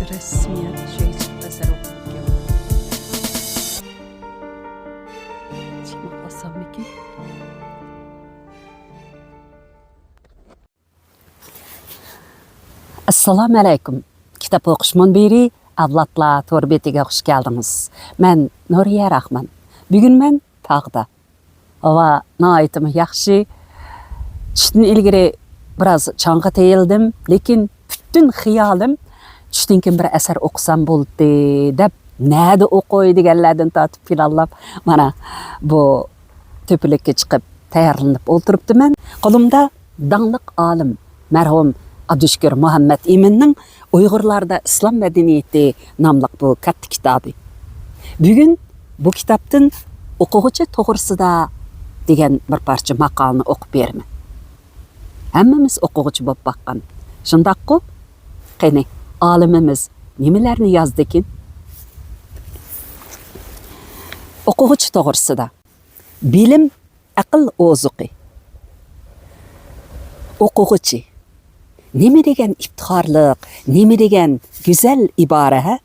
Resmiyet şey çıktı eser okuduk ya. Çıkmaklasam mı ki? Assalamu alaikum. Kitap okuşman beri avlatla torbetiga hoş geldiniz. Ben Nuriye Rahman. Bugün ben tağda. Hava naayetimi yaxshi. Tushdan ilgari biraz çanğa teyildim. Lekin bütün xiyolim tushdan keyin bir asar o'qisam bo'ldi deb nada o'qiy deganlardan tortib planlab mana bu to'pilikka chiqib tayyorlanib o'tiribdiman. Qo'limda dangliq olim marhum Abdushukur Muhammad Eminning Uyg'urlarda İslam madaniyati nomli bu katta kitobi. Bugun bu kitobdan o'quvchi to'g'risida degan bir parcha maqolni o'qib beraman. Hammamiz o'quvchi bo'lib baqqan. Shundaqku, qani olimimiz nimalarni yozdi ekan? O'quvchi to'g'risida. Bilim aql ozuqi. O'quvchi. Nima degan iftixorlik, nima degan go'zal ibora ha?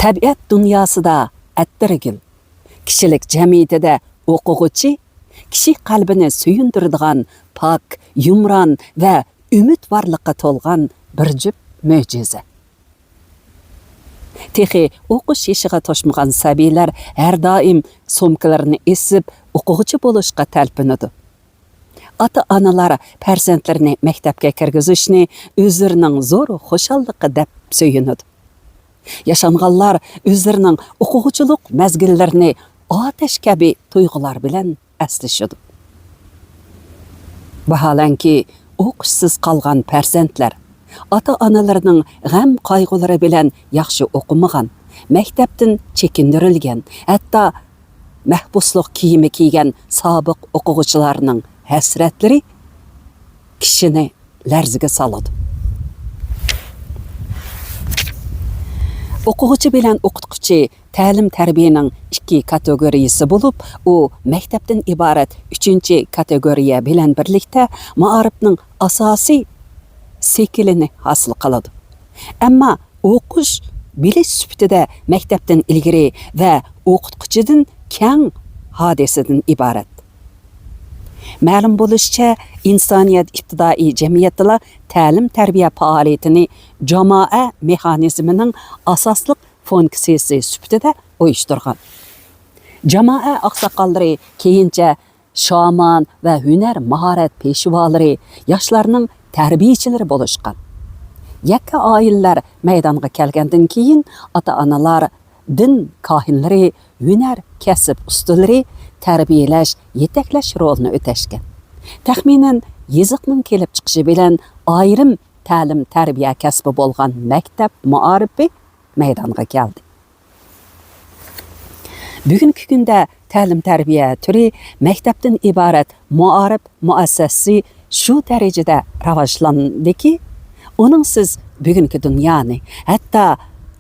Tabiat dunyosida attirgil. Kishilik jamiyatida o'quvchi kishi qalbini suyundiradigan pok, yumron va umidvorlikqa to'lgan bir jup mo'jiza. Texi o'qish yeshiga toshmagan sabiylar har doim so'mkalarini esib o'quvchi bo'lishga talpinadi. Ota-onalar farzandlarini maktabga kirgizishni o'zlarining zo'r xushalliqi deb suyunadi. Yashanganlar o'zlarining o'quvchilik mazgillarini otash kabi tuyg'ular bilan aslashadi. Vaholanki o'qishsiz qolgan farzandlar ota-onalarining g'am qayg'ulari bilan yaxshi o'qimagan, maktabdan chekindirilgan, hatto mahbuslik kiyimi kiygan sobiq o'quvchilarning hasratlari kishini larziga soladi. O'quvchi bilan o'qituvchi ta'lim tarbiyaning ikki kategoriyasi bo'lib, u maktabdan iborat 3-kategoriya bilan birlikda ma'arifning asosiy seklini hosil qiladi. Ammo o'qish bilish sifatida maktabdan ilgari va o'qituvchidan keng hodisadan iborat. Ma'lum bo'lishicha, insoniyat ibtidoiy jamiyatida ta'lim tarbiya faoliyatini jamoa mexanizmining asosli funksiyasi sifatida uyushtirgan. Jamoa oqsoqollari keyincha shaman va hunar mahorat peshvolari yoshlarning tarbiyachilari bo'lishgan. Yakka oilalar maydonga kelgandan keyin ota-onalar, din kohinlari, hunar kasb ustalari tarbiyalash, yetaklash rolini o'tashgan. Taxminan yeziqning kelib chiqishi bilan ayrim ta'lim tarbiya kasbi bo'lgan maktab muarifi maydonga keldi. Bugungi kunda ta'lim tarbiya turi maktabdan iborat muarif muassasasi shu darajada rivojlandiki, uningsiz bugungi dunyoni, hatto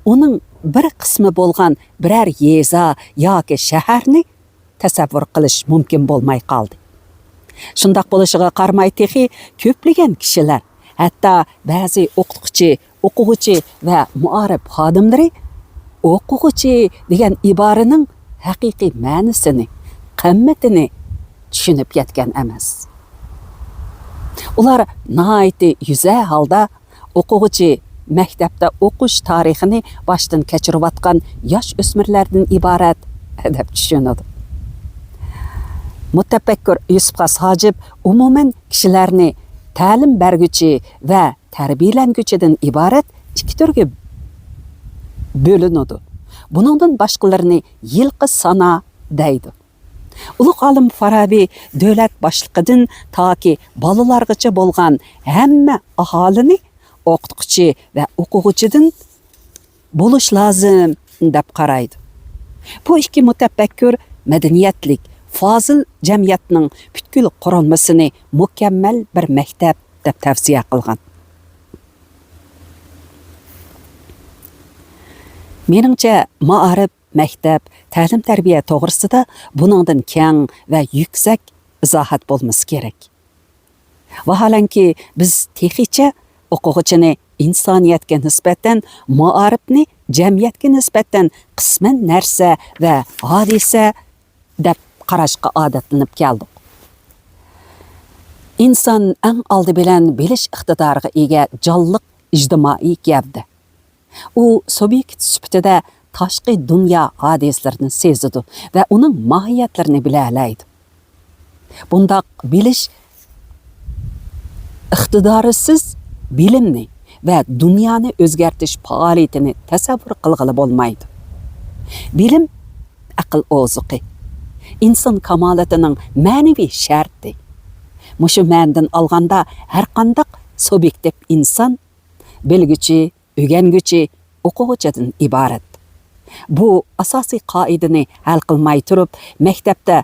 uning bir qismi bo'lgan biror yeza yoki shaharni tasavvur qilish mumkin bo'lmay qoldi. Shundoq bo'lishiga qaramay texi ko'plagan kishilar, hatto ba'zi o'quvchi va muarif xodimlari o'quvchi degan iboraning haqiqiy ma'nosini, qimmatini tushunib yetgan emas. Ular nihoyatda yuza holda o'quvchi maktabda o'qish tarixini boshdan kechirayotgan yosh o'smirlardan iborat deb tushunadi. Mutafakkur Yusuf Hojib umuman kishilarni ta'lim berguchi va tarbiyalanguchidan iborat ikki turga bo'linadi. Buningdan boshqalarini yilqi sana deydi. Ulug' olim Farabi davlat boshliqidan toki bolalargacha bo'lgan hamma aholini o'qituvchi va o'quvchidan bo'lish lozim deb qaraydi. Bu ikki mutafakkur madaniyatlik fozil jamiyatning butkul qurilmasini mukammal bir maktab deb tavsiya qilgan. Meningcha, maarif, maktab, ta'lim tarbiya to'g'risida buningdan keng va yuksak izohat bo'lmasi kerak. Vaholanki biz texicha o'quvchini insoniyatga nisbatan, maarifni jamiyatga nisbatan qisman narsa va hodisa deb qarashga odatlanib keldik. İnsan eng oldi bilan bilish iqtidoriga ega jonliq ijtimoiy gavda. U subyekt sifatida tashqi dunyo hodislarini sezadi va uning mohiyatlarini bila oladi. Bundaq bilish iqtidorisiz bilimni va dunyoni o'zgartirish faoliyatini tasavvur qilg'ili bo'lmaydi. Bilim aql ozuqi, inson kamolatining ma'naviy sharti. Mushu ma'nodan olganda har qanday subyektiv inson bilguchi, o'rganguchi, o'quvchidan iborat. Bu asosiy qoidani hal qilmay turib, maktabda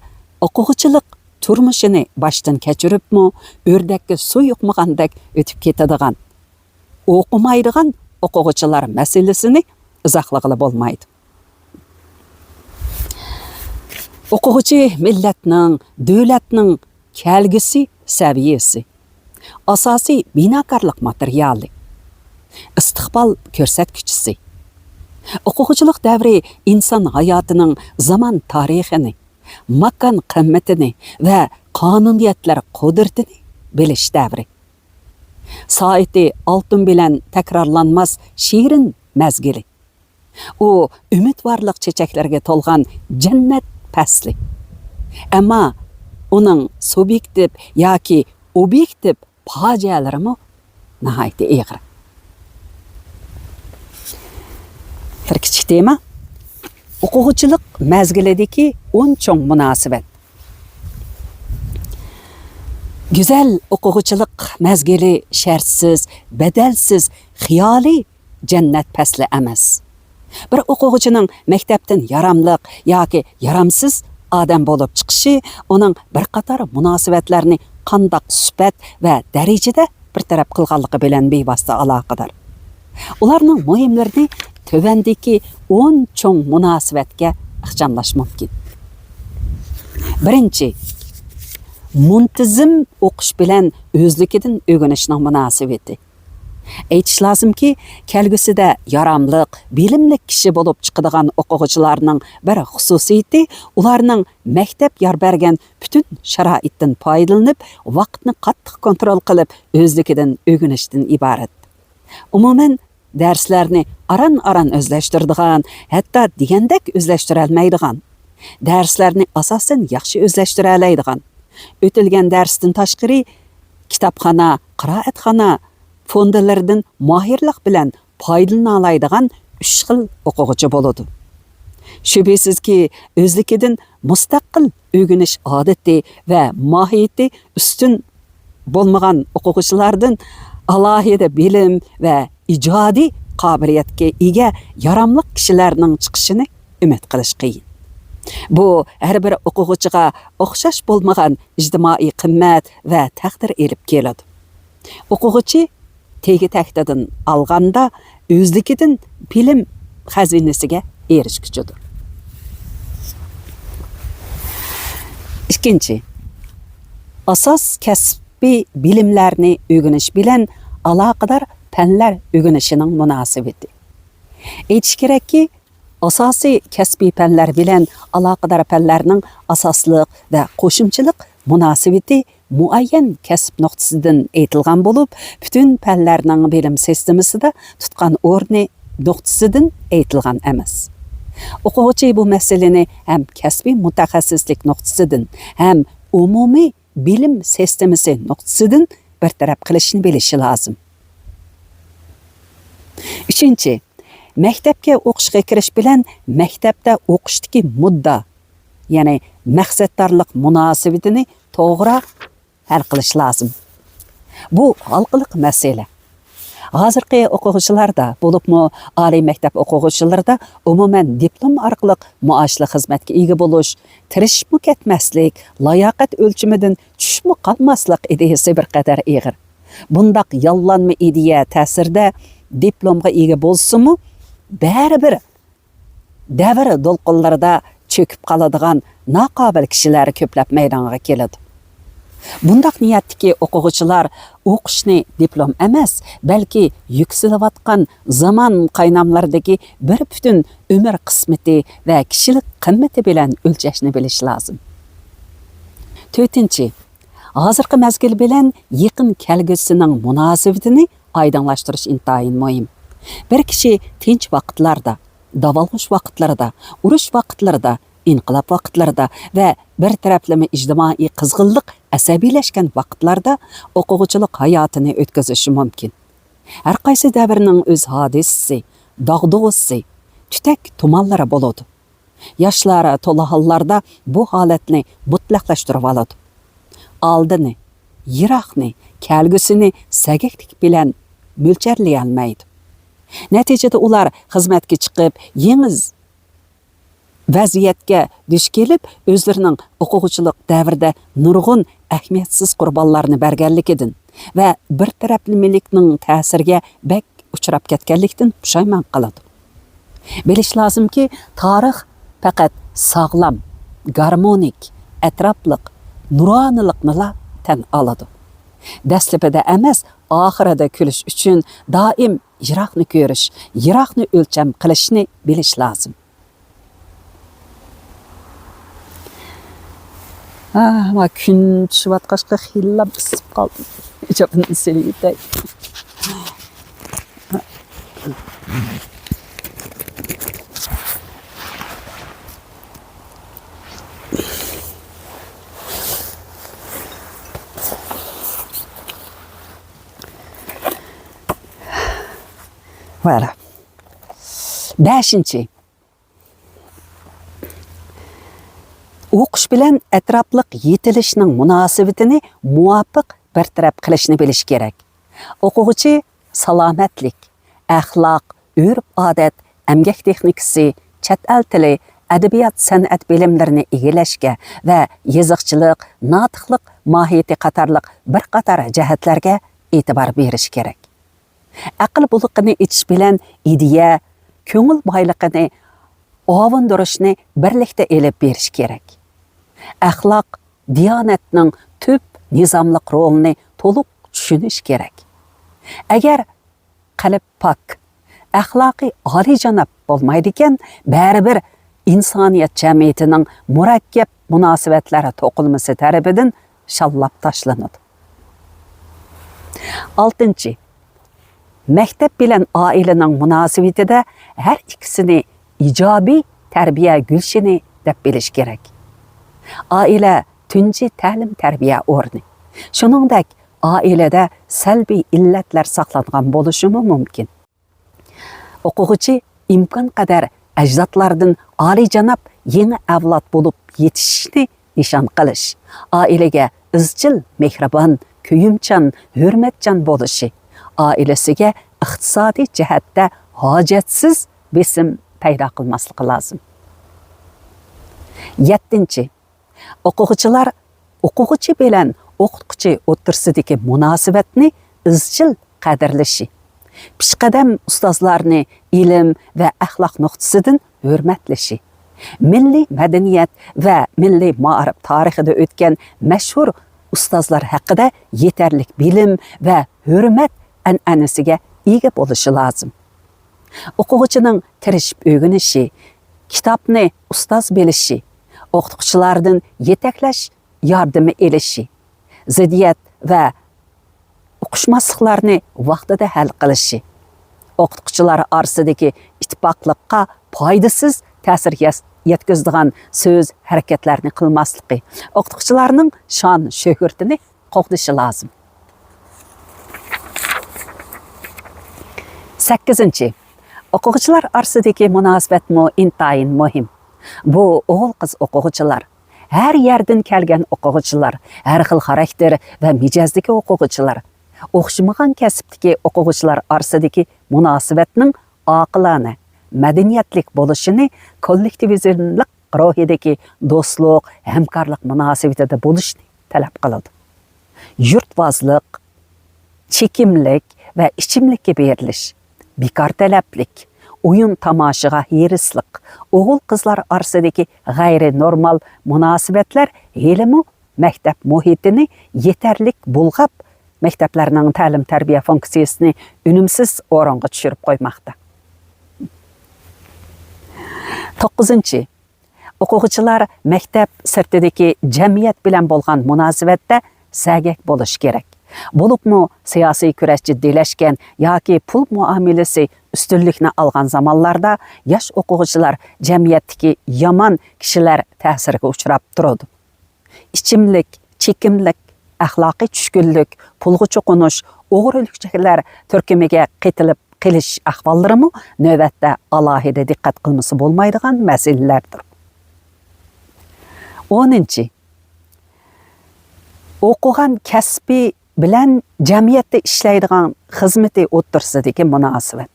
o'quvchilik turmushini boshdan kechiribmi, o'rdakka suv yuqmagandek o'tib ketadigan, o'qimaydigan o'quvchilar masalasini izohlag'ili bo'lmaydi. O'quvchi millatning, davlatning kelgusi saviyasi, asosiy binokorlik materiali, istiqbol ko'rsatkichisi. O'quvchilik davri inson hayotining zamon tarixini, makon qimmatini va qonuniyatlar qudratini bilish davri. Soati oltin bilan takrorlanmas shirin mazgili. U umidvorlik chechaklarga to'lgan jannat fasli. Ammo uning subyektiv yoki obyektiv fojialarimi nihoyatda og'ir. Bir kichik tema. O'quvchilik mazgilidagi 10 cho'ng munosabat. Güzel o'quvchilik mazgili shartsiz, badalsiz, xiyoliy jannat fasli emas. Bir o'quvchining maktabdan yaramliq yoki yaramsiz odam bo'lib chiqishi uning bir qator munosabatlarni qandoq sifat va darajada bir taraf qilganligi bilan bevosita aloqador. Ularning muhimlarini tövəndəki 10 çoğ münasibətə ixcamlaş mümkün. Birinci, muntizim o'qish bilan o'zligidan o'rganishning munosabati. Aytish lozimki, kelgusida yaramliq, bilimli kishi bo'lib chiqadigan o'quvchilarning bir xususiyati ularning maktab yor bergan butun sharoitdan foydalanib, vaqtni qattiq kontrol qilib, o'zligidan o'rganishdan iborat. Umuman darslarni aran-aran o'zlashtiradigan, hatto degandek o'zlashtira olmaydigan, darslarni asosan yaxshi o'zlashtira oladigan, o'tilgan darsdan tashqari kitobxona, qiroatxona fondlardan mohirlik bilan foydalana oladigan 3 xil o'quvchi bo'ladi. Shubhasizki, o'zligidan mustaqil o'rganish odati va mohiyati ustun bo'lmagan o'quvchilardan alohida bilim va ijodiy qobiliyatga ega yaramliq kishilarning chiqishini umid qilish qiyin. Bu har bir o'quvchiga o'xshash bo'lmagan ijtimoiy qimmat va taqdir elib keladi. O'quvchi tegi taqdirdan olganda o'zligidan bilim xazinasiga erishguchidir. Ikkinchi, asos kasbiy bilimlarni o'rganish bilan aloqador fanlar o'rganishining munosabati. Aytish kerakki, asosiy kasbiy fanlar bilan aloqador fanlarning asosliq va qo'shimchilik munosabati muayyan kasb nuqtasidan aytilgan bo'lib, butun fanlarning bilim sistemasida tutgan o'rni nuqtasidan aytilgan emas. O'quvchi bu masalani ham kasbiy mutaxassislik nuqtasidan, ham umumiy bilim sistemasi nuqtasidan bartaraf qilishni bilishi lozim. Üçüncü, maktabga o'qishga kirish bilan maktabda o'qishdagi mudda, ya'ni maqsadorlik munosabatini to'g'ri hal qilish lozim. Bu xalqliq masala. Hozirgi o'quvchilarda, bo'libmi oliy maktab o'quvchilarida umuman diplom orqali maoshli xizmatga ega bo'lish, tirishib ketmaslik, layoqat o'lchamidan tushib qolmaslik ideyasi bir qadar og'ir. Bundaq yollanma ideya ta'sirida diplomga ega bo'lsa-mu, baribir davr dolqinlarida çöküp qaladigan naqobil kishilar ko'plab maydonga keladi. Bundaq niyatdagi o'quvchilar o'qishni diplom emas, balki yukselayotgan zamon qaynamlaridagi bir butun umr qismati va kishilik qimmati bilan o'lchashni bilish lozim. 4. Hozirgi mezgil bilan yaqin kelgusining munosabatini aydınlashtirish intayin muhim. Bir kishi tinch vaqtlarda, davolg'ish vaqtlarida, urush vaqtlarida, inqilob vaqtlarida va bir taraflama ijtimoiy qizg'inlik asabiylashgan vaqtlarda o'quvchilik hayotini o'tkazishi mumkin. Har qaysi davrning o'z hodisasi, dog'dug'isi, tutak tumanlari bo'ladi. Yoshlari to'la hollarda bu holatni mutlaqlashtirib oladi. Oldini, yiroqni, kelgusini sagaklik bilan mo'lcharlay olmaydi. Natijada ular xizmatga chiqib, yangi vaziyatga duch kelib, o'zlarining o'quvchilik davrida nurg'un ahamiyatsiz qurbonlarni berganligidan va bir taraflamalikning ta'siriga bak uchrab ketganlikdan pushaymon qiladi. Bilish lozimki, tarix faqat sog'lom, garmonik, atrofliq, nuroniliqni tan oladi. Dastlabida emas, oxirida kulish uchun doim yiroqni ko'rish, yiroqni o'lcham qilishni bilish lozim. Ma kun tushayotqachqa xillab isib qoldim. Ijobini seliyday. Voilà. 5. O'qish bilan atrofliq yetilishning munosabatini muvofiq bartaraf qilishni bilish kerak. O'quvchi salomatlik, axloq, urf-odat, emgak texnikasi, chet el tili, adabiyot, san'at bilimlarini egallashga va yoziqchilik, notiqlik mohiyati qatorliq bir qator jihatlarga e'tibor berish kerak. Aql buluqini etish bilan ideya, ko'ngil boyligini ovundirishni birlikda elib berish kerak. Axloq, diyonatning tub nizomliq rolini to'liq tushunish kerak. Agar qalb pok, axloqiy oliyjanob bo'lmaydigan, baribir insoniyat jamiyatining murakkab munosabatlari to'qilmasi tarafidan shallab tashlanadi. 6. Maktab bilan oilaning munosabatida har ikkisini ijobiy tarbiya gulshini deb bilish kerak. Oila tunji ta'lim tarbiya o'rni. Shuningdek, oilada salbiy illatlar saqlangan bo'lishi mumkin. O'quvchi imkon qadar ajdodlardan oliyjanob yangi avlod bo'lib yetishishni nishon qilish, oilaga izchil, mehribon, kuyimchan, hurmatchan bo'lishi, oilasiga iqtisodiy jihatda hojatsiz besim paydo qilmasligi lozim. 7. O'quvchilar o'quvchi bilan o'qituvchi o'rtasidagi munosabatni izchil qadrlashi, pishqadam ustozlarni ilm va axloq nuqtasidan hurmatlashi, milliy madaniyat va milliy ma'rif tarixida o'tgan mashhur ustozlar haqida yetarli bilim va hurmat an'anasiga ega bo'lishi lozim. O'quvchining tirishib o'rganishi, kitobni ustoz bilishi, o'qituvchilardan yetaklash yordami elishi, ziddiyat va uqishmasliklarni vaqtida hal qilishi, o'qituvchilar orasidagi ittifoqlikqa foydasiz ta'sir yetkazadigan so'z harakatlarni qilmasligi, o'qituvchilarning shon shuhratini qo'g'dishi lozim. 8. O'quvchilar orasidagi munosabat intayin muhim. Bu o'g'il-qiz o'quvchilar, har yerdan kelgan o'quvchilar, har xil xarakter va mijozdagi o'quvchilar, o'xshamagan kasbdagi o'quvchilar orasidagi munosabatning oqilona, madaniyatlik bo'lishini kollektivizmlik ruhidagi do'stlik, hamkorlik munosabatida bo'lishni talab qiladi. Yurtvozlik, chekimlik va ichimlikka berilish, bekor talablik, oyun tamaşıga herislik, oğul kızlar arasındaki gayri normal münasibetler helimi mektep muhitini yeterlik bulgap, mekteplerinin ta'lim terbiye funksiyasını ünümsiz oranga düşürüp koymakta. 9. O'quvchilar mektep sirtidagi jamiyat bilan bo'lgan munosabatda sagak bo'lish kerak. Bo'libmi siyosiy kurash jiddiylashgan yoki pul muomalasi ustunlikni olgan zamonlarda yosh o'quvchilar jamiyatdagi yomon kishilar ta'siriga uchrab turadi. Ichimlik, chekimlik, axloqiy tushkunlik, pulga cho'qinish, o'g'rilikchilar turkumiga qitilib qilish ahvollarimi navbatda alohida diqqat qilmasi bo'lmaydigan masalalardir. 10. O'qigan kasbi bilan jamiyatda ishlaydigan xizmati o'rtasidagi munosabat.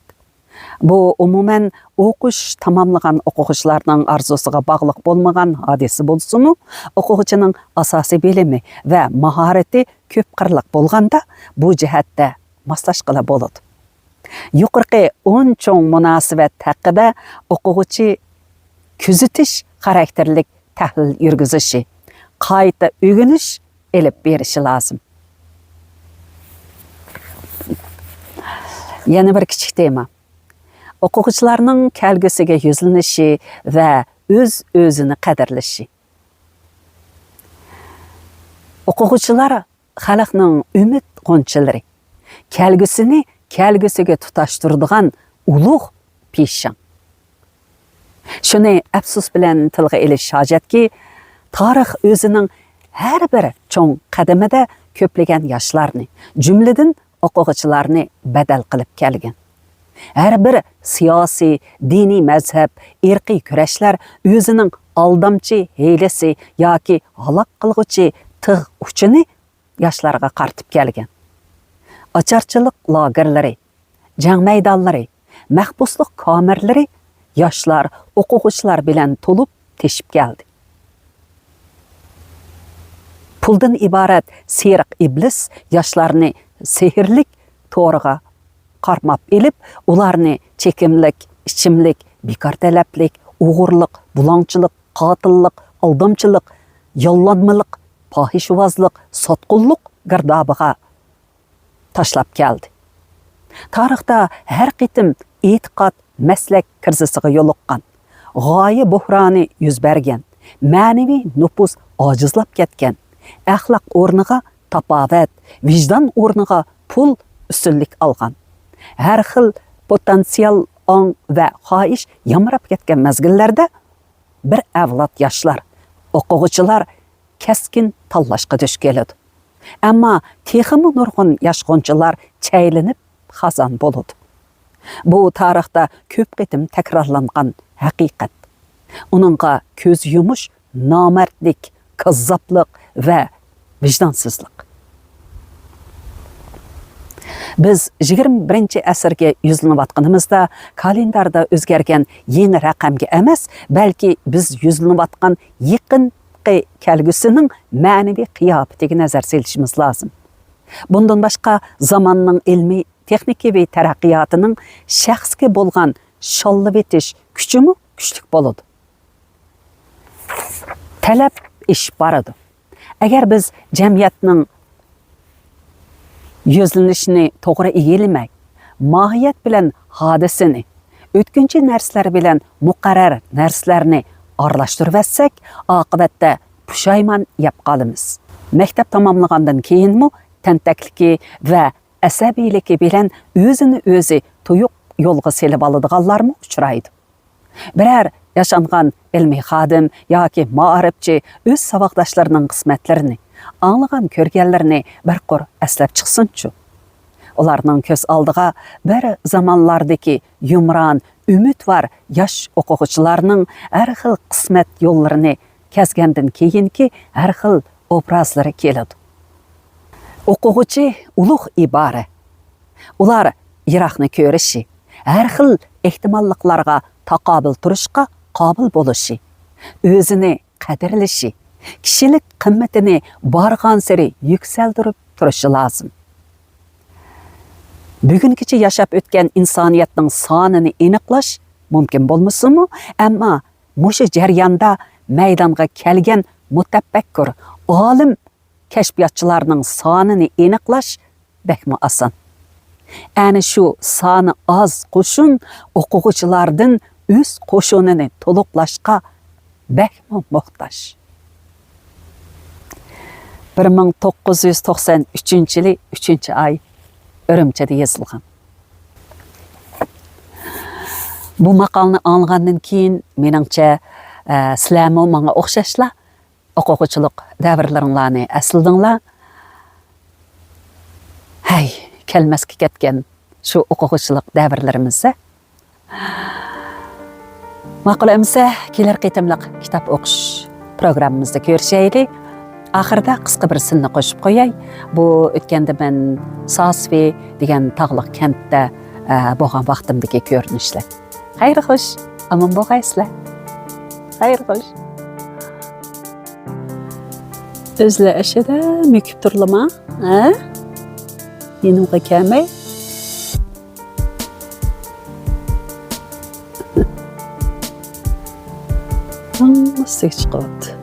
Bu umuman o'qish tamomlagan o'quvchilarning orzusiga bog'liq bo'lmagan hodisa bo'lsa-mu, o'quvchining asosiy bilimi va mahorati ko'p qirliq bo'lganda bu jihatda moslashqila bo'ladi. Yuqorqi 10 cho'ng munosabat haqida o'quvchi kuzatish xarakterlik tahlil yurgizishi, qayta o'rganish elib berishi lozim. Yana bir kichik tema. O'quvchilarning kelgusiga yuzlanishi va o'z-o'zini qadrlashi. O'quvchilar xalqning umid qo'nchilari, kelgusiga tutashtiradigan ulug' peshon. Shuni afsus bilan tilga ilish hojatki, tarix o'zining har bir cho'ng qadamida ko'plagan yoshlarni, jumladan o'quvchilarni badal qilib kelgan. Har bir siyosiy, diniy mazhab, irqiy kurashlar o'zining aldamchi hiylasi yoki halok qilg'uchi tig' uchini yoshlarga qartib kelgan. Ocharchilik lagerlari, jang maydonlari, mahbuslik kamerlari yoshlar, o'quvchilar bilan to'lib teshib keldi. Puldan iborat seriq iblis yoshlarni sehrlik to'riga qarmab elib, ularni chekimlik, ichimlik, bekor talablik, o'g'irlik, bulongchilik, qotillik, aldamchilik, yollanmalik, fohishvozlik, sotqunlik girdobiga tashlab keldi. Tarixda har qitim e'tiqod maslak kirzisiga yo'liqqan, g'oya buhroni yuz bergan, ma'naviy nupus ojizlab ketgan, axloq o'rniga tapovat, vijdon o'rniga pul ustunlik olgan. Har xil potensial ong va xohish yamrab ketgan mazgillarda bir avlod yoshlar, o'quvchilar kaskin tanlashga duch keladi. Ammo texmi nurg'un yoshqonchilar chaylinib xazon bo'ladi. Bu tarixda ko'p qitim takrorlangan haqiqat. Uningga ko'z yumush nomardlik, kazzoblik va vijdonsizlik. Biz 21-asrga yuzlanayotganimizda kalendarda o'zgargan yangi raqamga emas, balki biz yuzlanayotgan yaqinqi kelgusining ma'naviy qiyofatiga nazar solishimiz lozim. Bundan boshqa zamonning ilmiy, texnikaviy taraqqiyotining shaxsga bo'lgan shollab etish kuchimi kuchlik bo'ladi. Talab ish boradi. Agar biz jamiyatning yuzlanishini to'g'ri egilamay, mohiyat bilan hodisani, o'tkinchi narsalar bilan muqarrar narsalarni aralashtirib oqibatda pushaymon yeb qolamiz. Maktab tamomlagandan keyinmi tantakligi va asabiyligi bilan o'zini o'zi tuyuq yo'lga selib oladiganlarmi uchraydi. Biror yaşangan ilmiy xodim yoki ma'rifchi o'z saboqdoshlarining qismatlarini, anlagan ko'rganlarini bir qor aslab chiqsin-chu. Ularning ko'z oldiga bir zamonlardagi yumron, umidvor yosh o'quvchilarning har xil qismat yo'llarini kezgandan keyinki har xil obrazlari keladi. O'quvchi ulug' ibora. Ular yiroqni ko'rishi, har xil ehtimolliklarga taqobil turishga qobil bo'lishi, o'zini qadrlashi, kishilik qimmatini borgan sari yuksaltirib turishi lozim. Bugungacha yashab o'tgan insoniyatning sonini aniqlash mumkin bo'lmasimi? Ammo mushu jarayonda maydonga kelgan mutafakkur, olim kashfiyotchilarning sonini aniqlash bakmi oson. Ana shu soni oz qo'shin o'quvchilardan o'z qo'shinini to'liqlashga bakmi muhtoj. 1993-yili 3-oy Ürümçide yazılgan. Bu maqalni anlagandan keyin meningcha sizlarmi menga o'xshashlar o'quvchilik davrlaringlarni asildinglar. Hay, kelmasga ketgan shu o'quvchilik davrlarimizda ma'qul emsa kelar qitimliq kitob o'qish programmamizda ko'rishaylik. Ahırda qısqa bir sinni qo'shib qo'yay. Bu o'tganda men Sasvi degan tog'liq kentda bo'lgan vaqtimdagi ko'rinishlar. Xayr xo'sh, omon bo'lgaysizlar. Xayr xo'sh. O'zlar ashada mekib turlama, ha? Menimga kelmay. Nasıl chiqadi?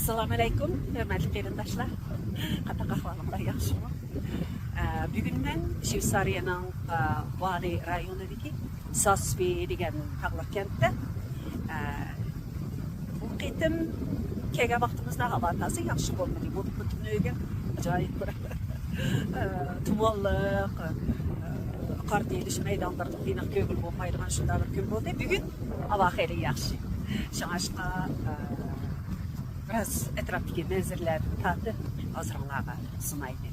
Assalamu alaikum, hörmətli qeyrindaşlar. Qataq ahvalımlar yaxşımı? Bugün mən Şivsariyanın Vali rayonundakı Sasbi degan tağlıq kənddə bu qitim kelgan vaqtimizda havo tasi yaxshi bo'lmadi. Bu butun uyga ajoyib bir tumonliq qor telish maydonlarida qiynoq ko'ngil bo'lmaydigan shunday bir kun bo'ldi. Bugun havo xeyli yaxshi. Şaşqa biraz etrafdagi manzaralar tatib hozirlarga sunaydi.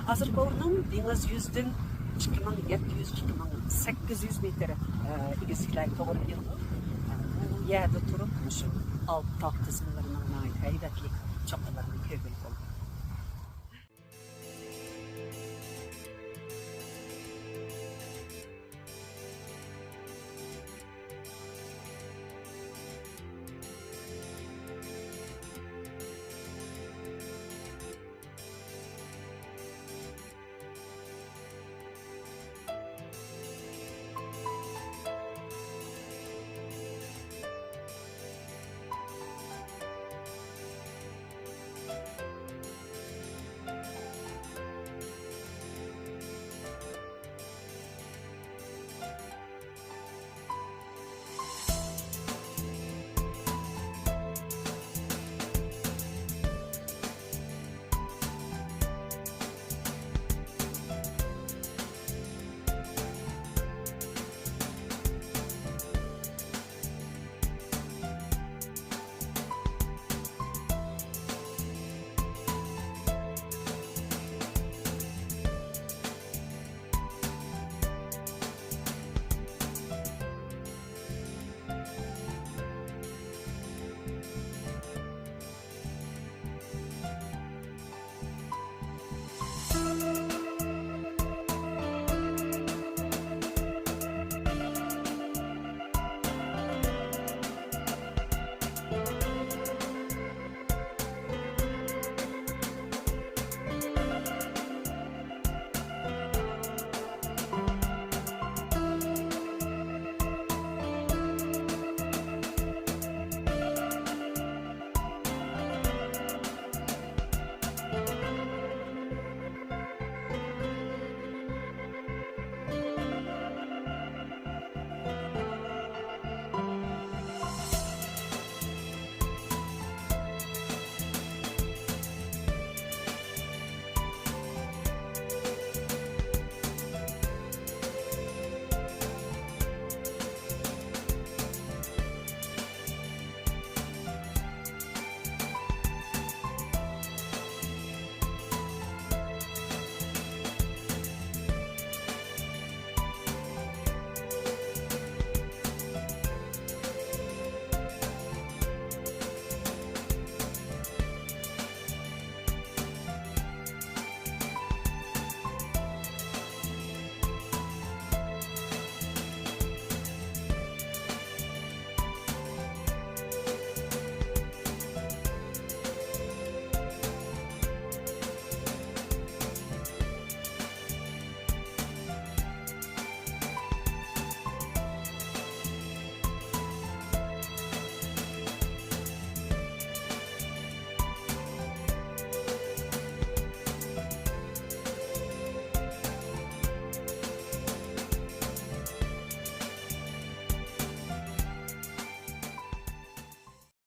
Hozirgi o'rnim dengiz yuzidan 2700-2800 metr egiskliklarga to'g'ri keldi. Bu yerda turib shu alt tog' tizimlarining haybatli cho'qqalarini ko'rib bo'ldi.